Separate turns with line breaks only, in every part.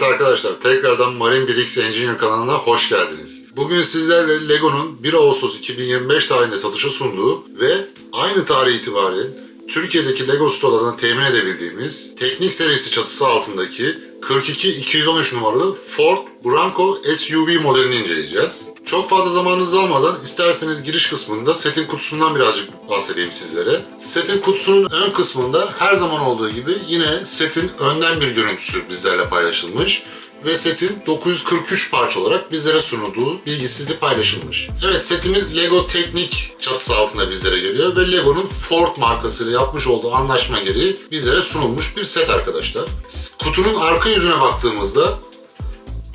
arkadaşlar, tekrardan Marine 1X Engineer kanalına hoş geldiniz. Bugün sizlerle Lego'nun 1 Ağustos 2025 tarihinde satışa sunduğu ve aynı tarih itibariyle Türkiye'deki Lego storelarından temin edebildiğimiz teknik serisi çatısı altındaki 42-213 numaralı Ford Bronco SUV modelini inceleyeceğiz. Çok fazla zamanınızı almadan isterseniz giriş kısmında setin kutusundan birazcık bahsedeyim sizlere. Setin kutusunun ön kısmında her zaman olduğu gibi yine setin önden bir görüntüsü bizlerle paylaşılmış ve setin 943 parça olarak bizlere sunulduğu bilgisi de paylaşılmış. Evet, setimiz Lego Teknik çatısı altında bizlere geliyor ve Lego'nun Ford markasıyla yapmış olduğu anlaşma gereği bizlere sunulmuş bir set arkadaşlar. Kutunun arka yüzüne baktığımızda,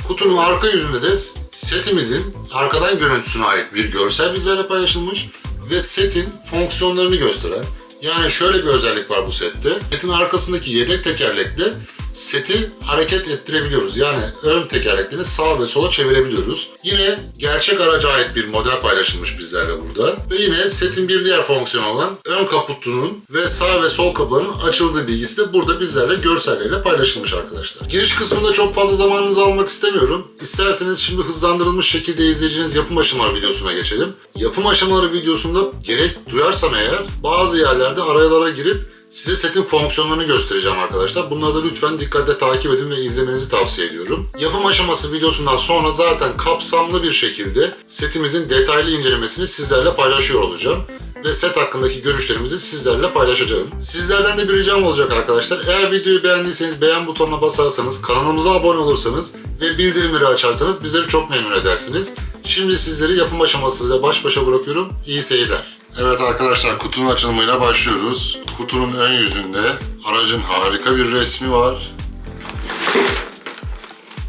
kutunun arka yüzünde de setimizin arkadan görüntüsüne ait bir görsel bizlerle paylaşılmış ve setin fonksiyonlarını gösteren, yani şöyle bir özellik var bu sette. Setin arkasındaki yedek tekerlekle seti hareket ettirebiliyoruz. Yani ön tekerleklerini sağa ve sola çevirebiliyoruz. Yine gerçek araca ait bir model paylaşılmış bizlerle burada. Ve yine setin bir diğer fonksiyonu olan ön kaputunun ve sağ ve sol kapılarının açıldığı bilgisi de burada bizlerle görsellerle paylaşılmış arkadaşlar. Giriş kısmında çok fazla zamanınızı almak istemiyorum. İsterseniz şimdi hızlandırılmış şekilde izleyeceğiniz yapım aşamaları videosuna geçelim. Yapım aşamaları videosunda gerek duyarsam eğer bazı yerlerde aralara girip size setin fonksiyonlarını göstereceğim arkadaşlar. Bunları da lütfen dikkatle takip edin ve izlemenizi tavsiye ediyorum. Yapım aşaması videosundan sonra zaten kapsamlı bir şekilde setimizin detaylı incelemesini sizlerle paylaşıyor olacağım. Ve set hakkındaki görüşlerimizi sizlerle paylaşacağım. Sizlerden de bir ricam olacak arkadaşlar. Eğer videoyu beğendiyseniz beğen butonuna basarsanız, kanalımıza abone olursanız ve bildirimleri açarsanız bizleri çok memnun edersiniz. Şimdi sizleri yapım aşamasıyla baş başa bırakıyorum. İyi seyirler. Evet arkadaşlar, kutunun açılımıyla başlıyoruz. Kutunun ön yüzünde aracın harika bir resmi var.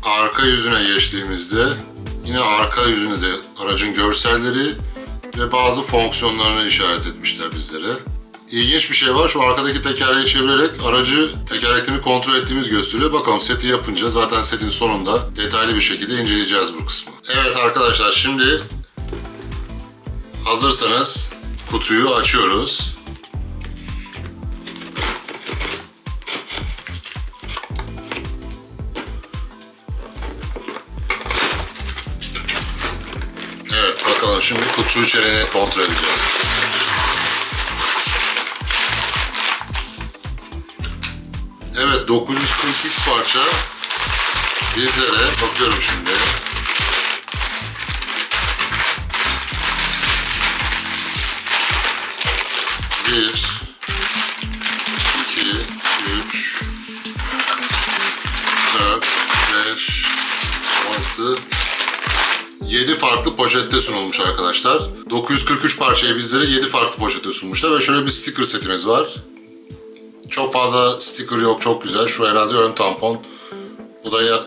Arka yüzüne geçtiğimizde yine arka yüzünde de aracın görselleri ve bazı fonksiyonlarını işaret etmişler bizlere. İlginç bir şey var. Şu arkadaki tekerleği çevirerek aracı tekerleklerini kontrol ettiğimiz gösteriyor. Bakalım seti yapınca zaten setin sonunda detaylı bir şekilde inceleyeceğiz bu kısmı. Evet arkadaşlar, şimdi hazırsanız kutuyu açıyoruz. Evet, bakalım şimdi kutu içeriğini kontrol edeceğiz. Evet, 943 parça bizlere, bakıyorum şimdi. Bir, iki, üç, dört, beş, altı, 7 farklı poşette sunulmuş arkadaşlar. 943 parçayı bizlere 7 farklı poşette sunmuşlar ve şöyle bir sticker setimiz var. Çok fazla sticker yok, çok güzel. Şu herhalde ön tampon. Bu da ya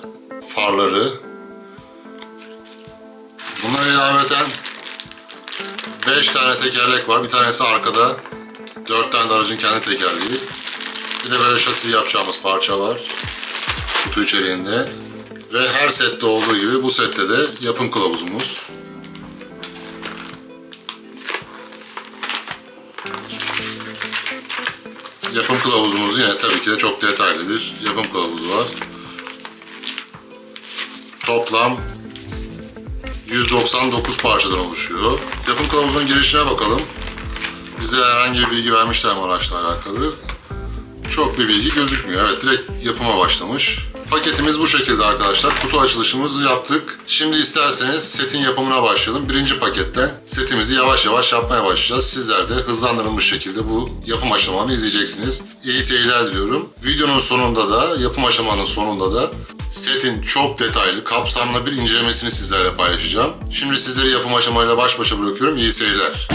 farları. Bunlara ilaveten 5 tane tekerlek var. Bir tanesi arkada. 4 tane de aracın kendi tekerleği. Bir de böyle şasi yapacağımız parça var kutu içeriğinde. Ve her sette olduğu gibi bu sette de yapım kılavuzumuz. Yapım kılavuzumuz yine tabii ki de çok detaylı bir yapım kılavuzu var. Toplam 199 parçadan oluşuyor. Yapım kılavuzunun girişine bakalım. Bize herhangi bir bilgi vermişler mi araçla alakalı? Çok bir bilgi gözükmüyor. Evet, direkt yapıma başlamış. Paketimiz bu şekilde arkadaşlar. Kutu açılışımızı yaptık. Şimdi isterseniz setin yapımına başlayalım. Birinci paketten setimizi yavaş yavaş yapmaya başlayacağız. Sizler de hızlandırılmış şekilde bu yapım aşamalarını izleyeceksiniz. İyi seyirler diliyorum. Videonun sonunda da, yapım aşamanın sonunda da setin çok detaylı, kapsamlı bir incelemesini sizlerle paylaşacağım. Şimdi sizleri yapım aşamayla baş başa bırakıyorum. İyi seyirler.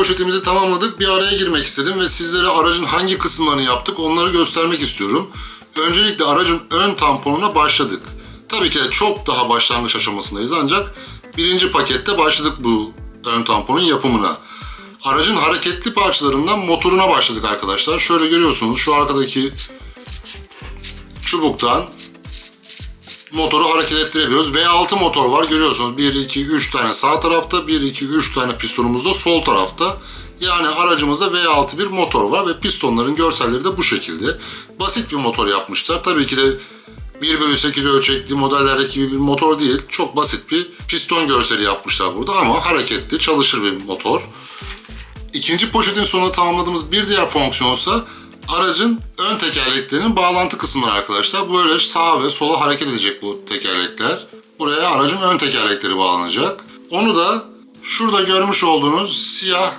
poşetimizi tamamladık. Bir araya girmek istedim ve sizlere aracın hangi kısımlarını yaptık onları göstermek istiyorum. Öncelikle aracın ön tamponuna başladık. Tabii ki de çok daha başlangıç aşamasındayız ancak birinci pakette başladık bu ön tamponun yapımına. Aracın hareketli parçalarından motoruna başladık arkadaşlar. Şöyle görüyorsunuz şu arkadaki çubuktan motoru hareket ettirebiliyoruz. V6 motor var görüyorsunuz. 1, 2, 3 tane sağ tarafta, 1, 2, 3 tane pistonumuz da sol tarafta. Yani aracımızda V6 bir motor var ve pistonların görselleri de bu şekilde. Basit bir motor yapmışlar. Tabii ki de 1/8 ölçekli modellerdeki gibi bir motor değil. Çok basit bir piston görseli yapmışlar burada ama hareketli, çalışır bir motor. İkinci poşetin sonunda tamamladığımız bir diğer fonksiyonsa aracın ön tekerleklerinin bağlantı kısımları arkadaşlar. Böyle sağa ve sola hareket edecek bu tekerlekler. Buraya aracın ön tekerlekleri bağlanacak. Onu da şurada görmüş olduğunuz siyah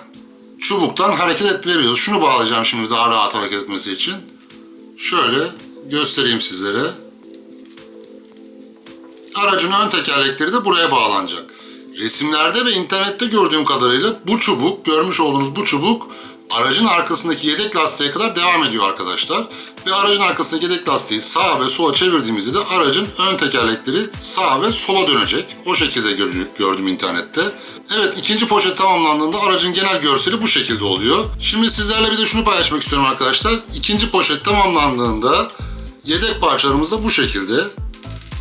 çubuktan hareket ettirebiliyoruz. Şunu bağlayacağım şimdi daha rahat hareket etmesi için. Şöyle göstereyim sizlere. Aracın ön tekerlekleri de buraya bağlanacak. Resimlerde ve internette gördüğüm kadarıyla bu çubuk, görmüş olduğunuz bu çubuk aracın arkasındaki yedek lastiğe kadar devam ediyor arkadaşlar. Ve aracın arkasındaki yedek lastiği sağa ve sola çevirdiğimizde de aracın ön tekerlekleri sağa ve sola dönecek. O şekilde gördüm internette. Evet, ikinci poşet tamamlandığında aracın genel görseli bu şekilde oluyor. Şimdi sizlerle bir de şunu paylaşmak istiyorum arkadaşlar. İkinci poşet tamamlandığında yedek parçalarımız da bu şekilde.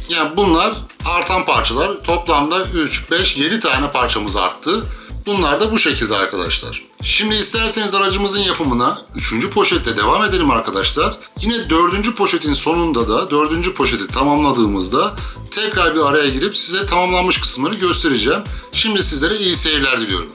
Yani bunlar artan parçalar. Toplamda 3, 5, 7 tane parçamız arttı. Bunlar da bu şekilde arkadaşlar. Şimdi isterseniz aracımızın yapımına 3. poşette devam edelim arkadaşlar. Yine 4. poşetin sonunda da 4. poşeti tamamladığımızda tekrar bir araya girip size tamamlanmış kısımları göstereceğim. Şimdi sizlere iyi seyirler diliyorum.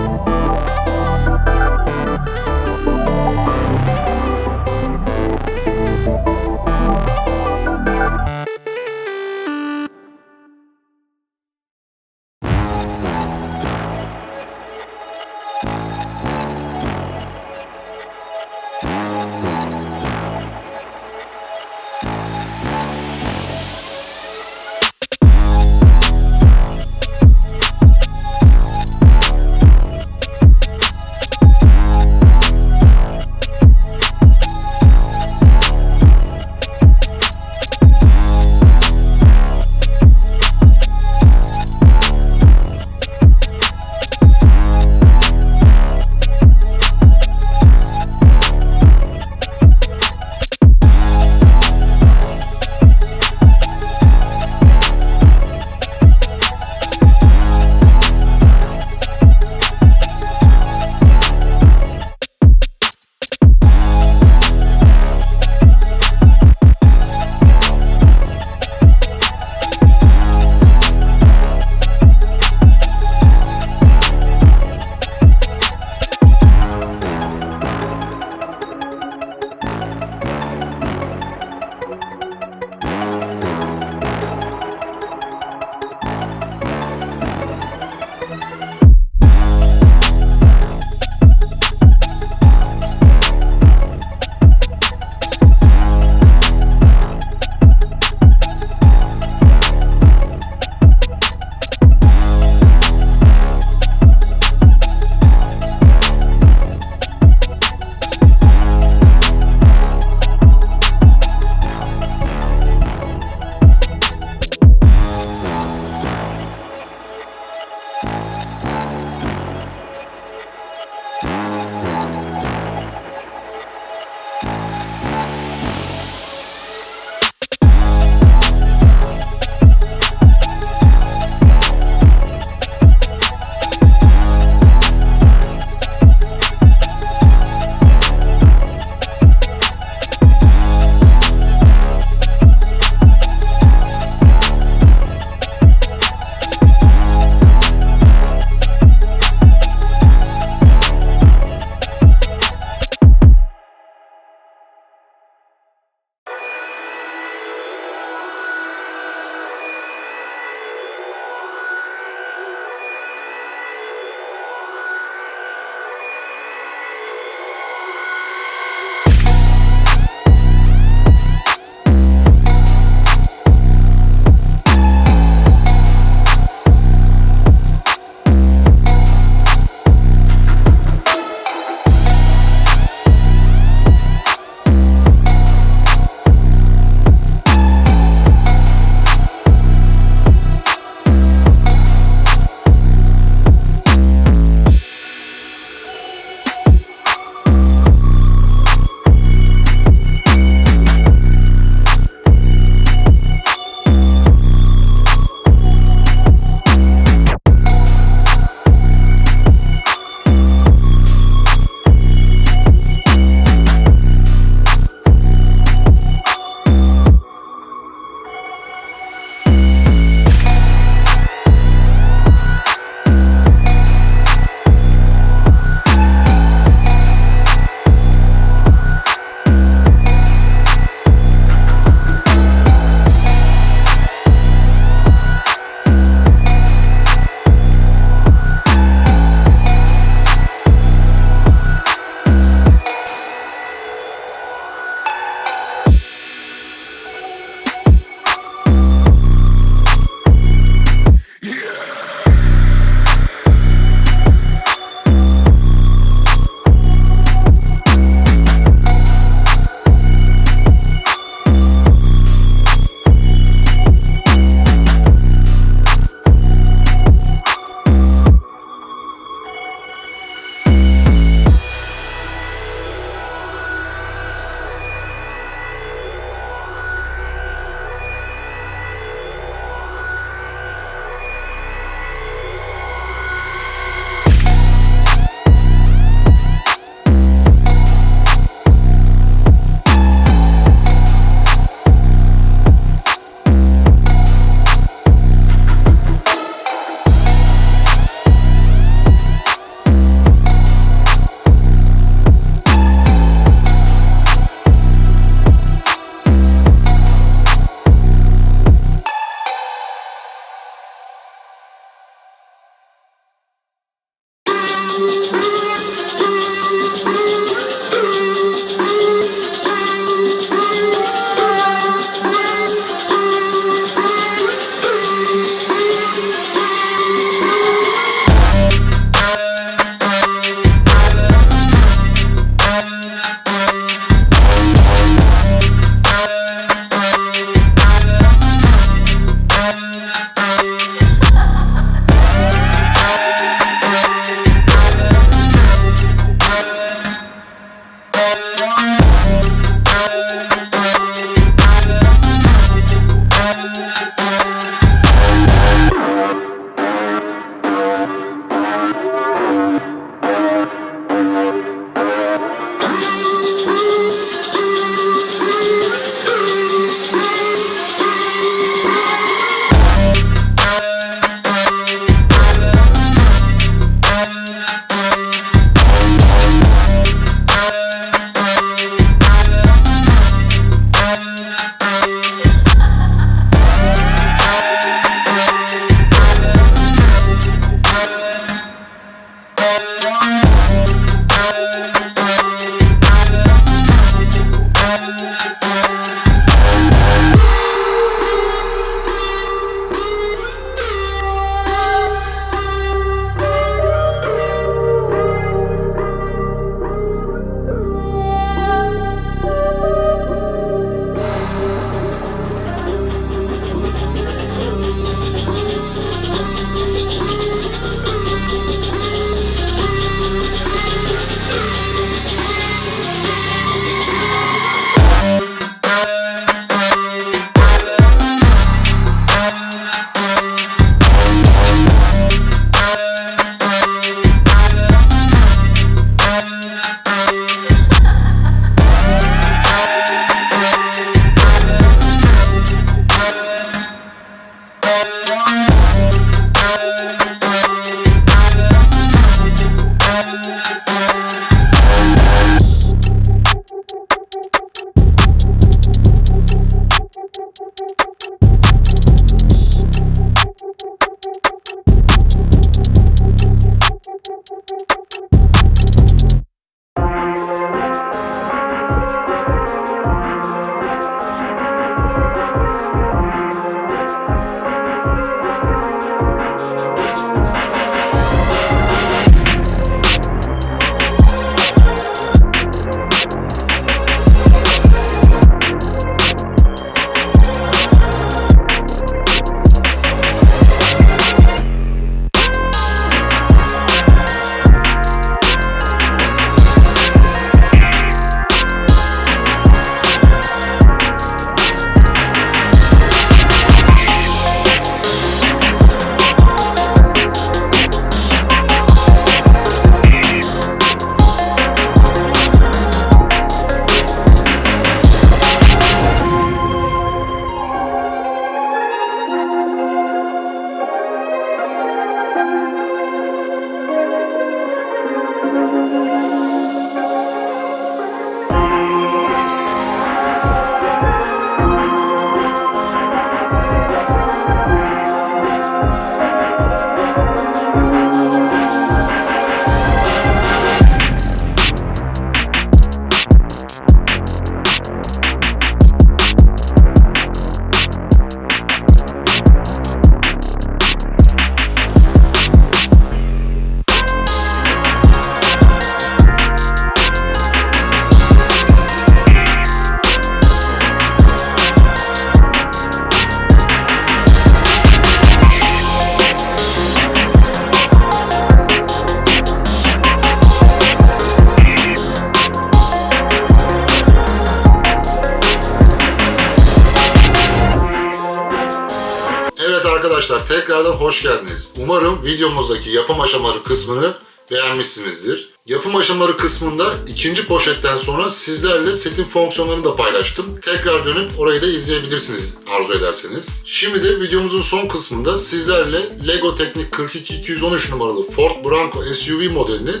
Arkadaşlar tekrardan hoş geldiniz. Umarım videomuzdaki yapım aşamaları kısmını beğenmişsinizdir. Yapım aşamaları kısmında ikinci poşetten sonra sizlerle setin fonksiyonlarını da paylaştım. Tekrar dönüp orayı da izleyebilirsiniz arzu ederseniz. Şimdi de videomuzun son kısmında sizlerle Lego Teknik 42213 numaralı Ford Bronco SUV modelinin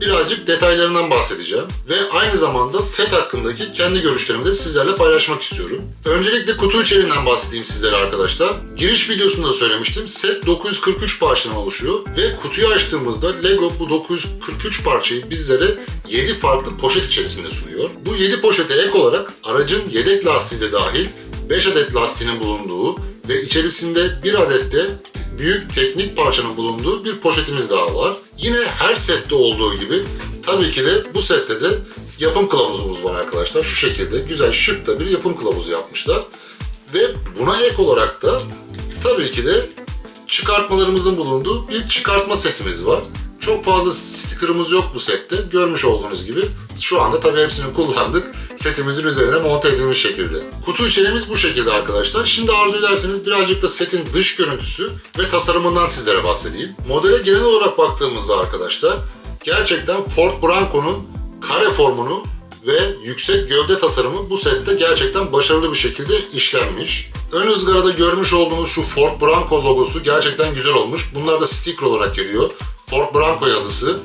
birazcık detaylarından bahsedeceğim. Ve aynı zamanda set hakkındaki kendi görüşlerimi de sizlerle paylaşmak istiyorum. Öncelikle kutu içeriğinden bahsedeyim sizlere arkadaşlar. Giriş videosunda söylemiştim. Set 943 parçadan oluşuyor. Ve kutuyu açtığımızda Lego bu 943 parçayı bizlere 7 farklı poşet içerisinde sunuyor. Bu 7 poşete ek olarak aracın yedek lastiği de dahil 5 adet lastiğinin bulunduğu ve içerisinde 1 adet de büyük teknik parçanın bulunduğu bir poşetimiz daha var. Yine her sette olduğu gibi tabii ki de bu sette de yapım kılavuzumuz var arkadaşlar. Şu şekilde güzel şık da bir yapım kılavuzu yapmışlar. Ve buna ek olarak da tabii ki de çıkartmalarımızın bulunduğu bir çıkartma setimiz var. Çok fazla sticker'ımız yok bu sette. Görmüş olduğunuz gibi şu anda tabii hepsini kullandık. Setimizin üzerine monte edilmiş şekilde. Kutu içeriğimiz bu şekilde arkadaşlar. Şimdi arzu ederseniz birazcık da setin dış görüntüsü ve tasarımından sizlere bahsedeyim. Modele genel olarak baktığımızda arkadaşlar gerçekten Ford Bronco'nun kare formunu ve yüksek gövde tasarımı bu sette gerçekten başarılı bir şekilde işlenmiş. Ön ızgarada görmüş olduğunuz şu Ford Bronco logosu gerçekten güzel olmuş. Bunlar da sticker olarak geliyor. Ford Bronco yazısı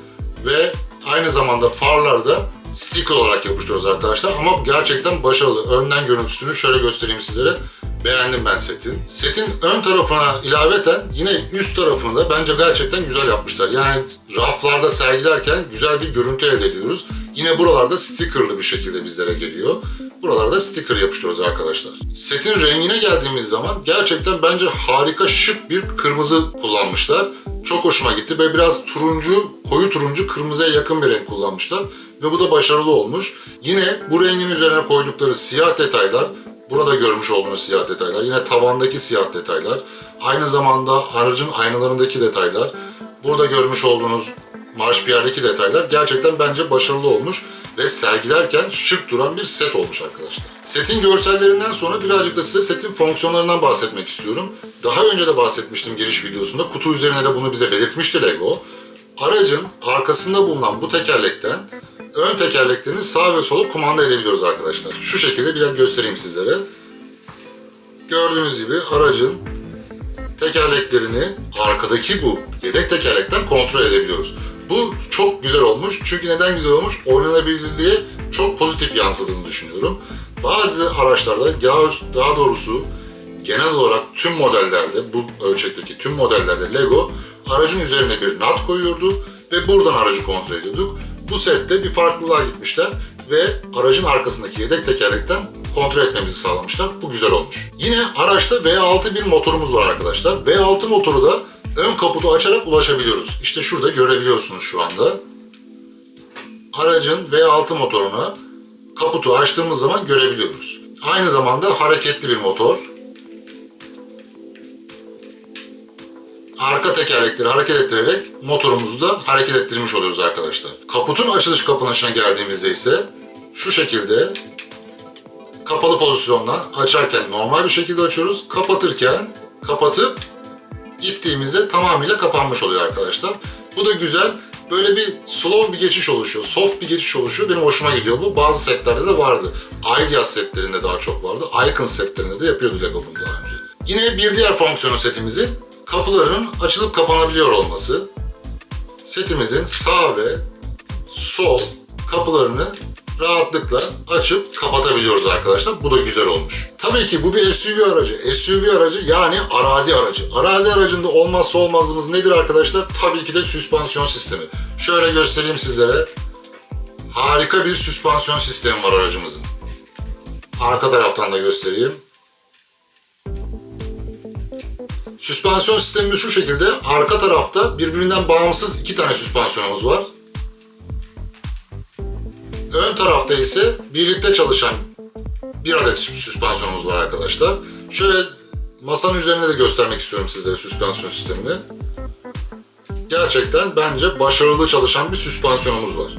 ve aynı zamanda farlarda sticker olarak yapıştırıyoruz arkadaşlar. Ama gerçekten başarılı. Önden görüntüsünü şöyle göstereyim sizlere. Beğendim ben setin. Setin ön tarafına ilaveten yine üst tarafını da bence gerçekten güzel yapmışlar. Yani raflarda sergilerken güzel bir görüntü elde ediyoruz. Yine buralarda stickerlı bir şekilde bizlere geliyor. Buralarda sticker yapıştırıyoruz arkadaşlar. Setin rengine geldiğimiz zaman gerçekten bence harika şık bir kırmızı kullanmışlar. Çok hoşuma gitti ve biraz turuncu, koyu turuncu kırmızıya yakın bir renk kullanmışlar. Ve bu da başarılı olmuş. Yine bu rengin üzerine koydukları siyah detaylar, burada görmüş olduğunuz siyah detaylar, yine tavandaki siyah detaylar, aynı zamanda aracın aynalarındaki detaylar, burada görmüş olduğunuz marşpiyerdeki detaylar gerçekten bence başarılı olmuş ve sergilerken şık duran bir set olmuş arkadaşlar. Setin görsellerinden sonra birazcık da size setin fonksiyonlarından bahsetmek istiyorum. Daha önce de bahsetmiştim giriş videosunda. Kutu üzerine de bunu bize belirtmişti Lego. Aracın arkasında bulunan bu tekerlekten ön tekerleklerini sağ ve sola kumanda edebiliyoruz arkadaşlar. Şu şekilde biraz göstereyim sizlere. Gördüğünüz gibi aracın tekerleklerini arkadaki bu yedek tekerlekten kontrol edebiliyoruz. Bu çok güzel olmuş. Çünkü neden güzel olmuş? Oynanabilirliğe çok pozitif yansıdığını düşünüyorum. Bazı araçlarda, daha doğrusu genel olarak tüm modellerde, bu ölçekteki tüm modellerde Lego aracın üzerine bir nut koyuyordu ve buradan aracı kontrol ediyorduk. Bu sette bir farklılığa gitmişler ve aracın arkasındaki yedek tekerlekten kontrol etmemizi sağlamışlar. Bu güzel olmuş. Yine araçta V6 bir motorumuz var arkadaşlar. V6 motoru da ön kaputu açarak ulaşabiliyoruz. İşte şurada görebiliyorsunuz şu anda. Aracın V6 motoruna kaputu açtığımız zaman görebiliyoruz. Aynı zamanda hareketli bir motor. Arka tekerlekleri hareket ettirerek motorumuzu da hareket ettirmiş oluyoruz arkadaşlar. Kaputun açılış kapanışına geldiğimizde ise şu şekilde kapalı pozisyondan açarken normal bir şekilde açıyoruz. Kapatırken kapatıp ittiğimizde tamamıyla kapanmış oluyor arkadaşlar. Bu da güzel. Böyle bir slow bir geçiş oluşuyor. Soft bir geçiş oluşuyor. Benim hoşuma gidiyor bu. Bazı setlerde de vardı. Ideas setlerinde daha çok vardı. Icon setlerinde de yapıyordu Lego bunu daha önce. Yine bir diğer fonksiyonu setimizin kapıların açılıp kapanabiliyor olması. Setimizin sağ ve sol kapılarını rahatlıkla açıp kapatabiliyoruz arkadaşlar. Bu da güzel olmuş. Tabii ki bu bir SUV aracı. SUV aracı yani arazi aracı. Arazi aracında olmazsa olmazımız nedir arkadaşlar? Tabii ki de süspansiyon sistemi. Şöyle göstereyim sizlere. Harika bir süspansiyon sistemi var aracımızın. Arka taraftan da göstereyim. Süspansiyon sistemimiz şu şekilde. Arka tarafta birbirinden bağımsız iki tane süspansiyonumuz var. Ön tarafta ise birlikte çalışan bir adet süspansiyonumuz var arkadaşlar. Şöyle masanın üzerinde de göstermek istiyorum sizlere süspansiyon sistemini. Gerçekten bence başarılı çalışan bir süspansiyonumuz var.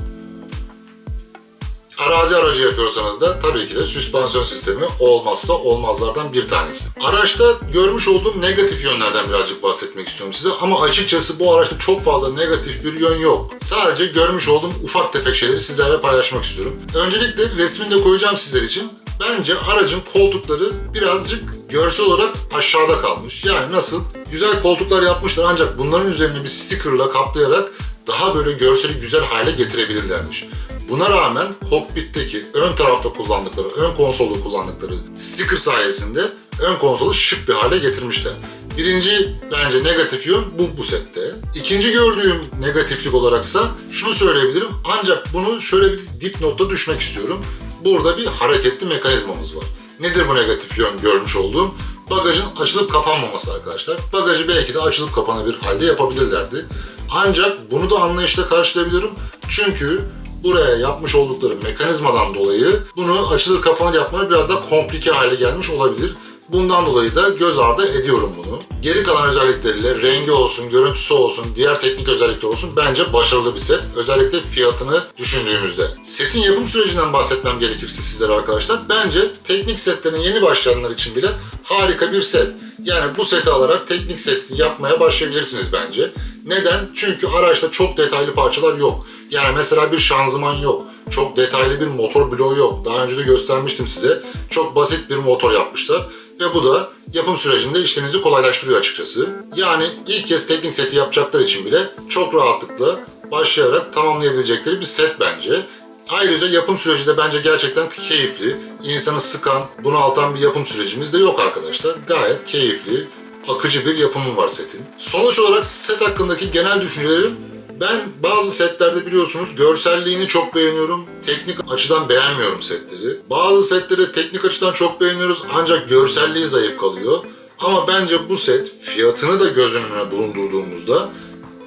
Arazi aracı yapıyorsanız da tabii ki de süspansiyon sistemi olmazsa olmazlardan bir tanesi. Araçta görmüş olduğum negatif yönlerden birazcık bahsetmek istiyorum size ama açıkçası bu araçta çok fazla negatif bir yön yok. Sadece görmüş olduğum ufak tefek şeyleri sizlerle paylaşmak istiyorum. Öncelikle resmini de koyacağım sizler için. Bence aracın koltukları birazcık görsel olarak aşağıda kalmış. Yani nasıl? Güzel koltuklar yapmışlar ancak bunların üzerine bir stickerla kaplayarak daha böyle görseli güzel hale getirebilirlermiş. Buna rağmen kokpitteki ön tarafta kullandıkları, ön konsolda kullandıkları sticker sayesinde ön konsolu şık bir hale getirmişler. Birinci bence negatif yön bu sette. İkinci gördüğüm negatiflik olaraksa şunu söyleyebilirim. Ancak bunu şöyle bir dipnotta düşmek istiyorum. Burada bir hareketli mekanizmamız var. Nedir bu negatif yön görmüş olduğum? Bagajın açılıp kapanmaması arkadaşlar. Bagajı belki de açılıp kapanabilir halde yapabilirlerdi. Ancak bunu da anlayışla karşılayabiliyorum. Çünkü buraya yapmış oldukları mekanizmadan dolayı bunu açılır kapanır yapmaları biraz da komplike hale gelmiş olabilir. Bundan dolayı da göz ardı ediyorum bunu. Geri kalan özellikleriyle rengi olsun, görüntüsü olsun, diğer teknik özellikler olsun bence başarılı bir set. Özellikle fiyatını düşündüğümüzde. Setin yapım sürecinden bahsetmem gerekirse sizlere arkadaşlar. Bence teknik setlerine yeni başlayanlar için bile harika bir set. Yani bu seti alarak teknik set yapmaya başlayabilirsiniz bence. Neden? Çünkü araçta çok detaylı parçalar yok. Yani mesela bir şanzıman yok. Çok detaylı bir motor bloğu yok. Daha önce de göstermiştim size. Çok basit bir motor yapmışlar. Ve bu da yapım sürecinde işlerinizi kolaylaştırıyor açıkçası. Yani ilk kez teknik seti yapacaklar için bile çok rahatlıkla başlayarak tamamlayabilecekleri bir set bence. Ayrıca yapım süreci de bence gerçekten keyifli. İnsanı sıkan, bunaltan bir yapım sürecimiz de yok arkadaşlar. Gayet keyifli, akıcı bir yapımı var setin. Sonuç olarak set hakkındaki genel düşüncelerim, ben bazı setlerde biliyorsunuz görselliğini çok beğeniyorum. Teknik açıdan beğenmiyorum setleri. Bazı setleri teknik açıdan çok beğeniyoruz ancak görselliği zayıf kalıyor. Ama bence bu set fiyatını da göz önüne bulundurduğumuzda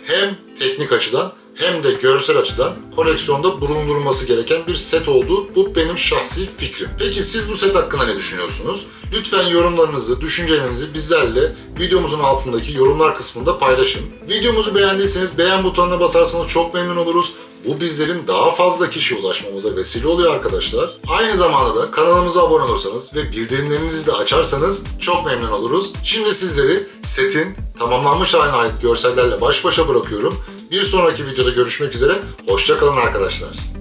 hem teknik açıdan hem de görsel açıdan koleksiyonda bulundurulması gereken bir set oldu. Bu benim şahsi fikrim. Peki siz bu set hakkında ne düşünüyorsunuz? Lütfen yorumlarınızı, düşüncelerinizi bizlerle videomuzun altındaki yorumlar kısmında paylaşın. Videomuzu beğendiyseniz beğen butonuna basarsanız çok memnun oluruz. Bu bizlerin daha fazla kişiye ulaşmamıza vesile oluyor arkadaşlar. Aynı zamanda da kanalımıza abone olursanız ve bildirimlerinizi de açarsanız çok memnun oluruz. Şimdi sizleri setin tamamlanmış haline ait görsellerle baş başa bırakıyorum. Bir sonraki videoda görüşmek üzere. Hoşça kalın arkadaşlar.